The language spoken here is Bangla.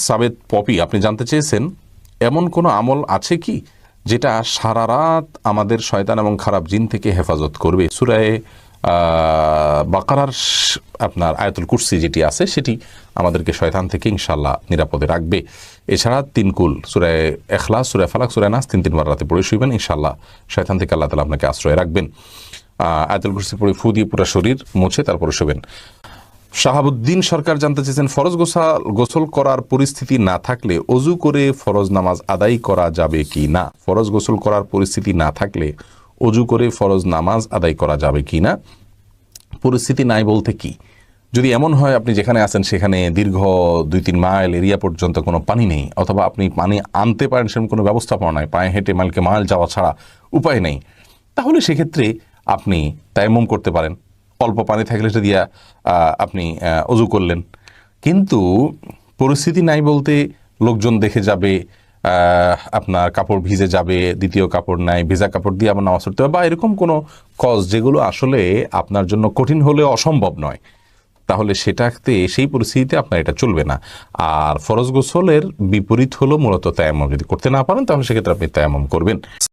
সাবেত পপি, আপনি জানতে চেয়েছেন এমন কোনো আমল আছে কি যেটা সারা রাত আমাদের শয়তান এবং খারাপ জিন থেকে হেফাজত করবে? সূরা বাকারার আপনার আয়াতুল কুরসি যেটি আছে সেটি আমাদেরকে শয়তান থেকে ইনশাআল্লাহ নিরাপদে রাখবে। এছাড়া 3 কুল সূরা ইখলাস, সূরা ফালাক, সূরা নাস 3 বার রাতে পড়ে শুইবেন, ইনশাআল্লাহ শয়তান থেকে আল্লাহ তাআলা আপনাকে আশ্রয় রাখবেন। আয়াতুল কুরসি পড়ে ফু দিয়ে পুরো শরীর মুছে তারপরে শুবেন। শাহাবুদ্দিন সরকার জানতে চেয়েছেন ফরজ গোসল করার পরিস্থিতি না থাকলে অজু করে ফরজ নামাজ আদায় করা যাবে কি না? ফরজ গোসল করার পরিস্থিতি না থাকলে অজু করে ফরজ নামাজ আদায় করা যাবে কি না? পরিস্থিতি নাই বলতে কি, যদি এমন হয় আপনি যেখানে আছেন সেখানে দীর্ঘ 2-3 মাইল এরিয়া পর্যন্ত কোনো পানি নেই, অথবা আপনি পানি আনতে পারেন সেরকম কোনো ব্যবস্থাপনা নাই, পায়ে হেঁটে মাইলকে মাইল যাওয়া ছাড়া উপায় নেই, তাহলে সেক্ষেত্রে আপনি তায়াম্মুম করতে পারেন। অল্প পানি থাকলে সেটা দিয়া আপনি অজু করলেন। কিন্তু পরিস্থিতি নাই বলতে লোকজন দেখে যাবে, আপনার কাপড় ভিজে যাবে, দ্বিতীয় কাপড় নাই, ভেজা কাপড় দিয়ে আবার নামাজ পড়তে হবে, বা এরকম কোনো কজ যেগুলো আসলে আপনার জন্য কঠিন হলেও অসম্ভব নয়, তাহলে সেটাতে সেই পরিস্থিতিতে আপনার এটা চলবে না। আর ফরজ গোসলের বিপরীত হলো মূলত তায়াম্মুম। যদি করতে না পারেন তাহলে সেক্ষেত্রে আপনি তায়াম্মুম করবেন।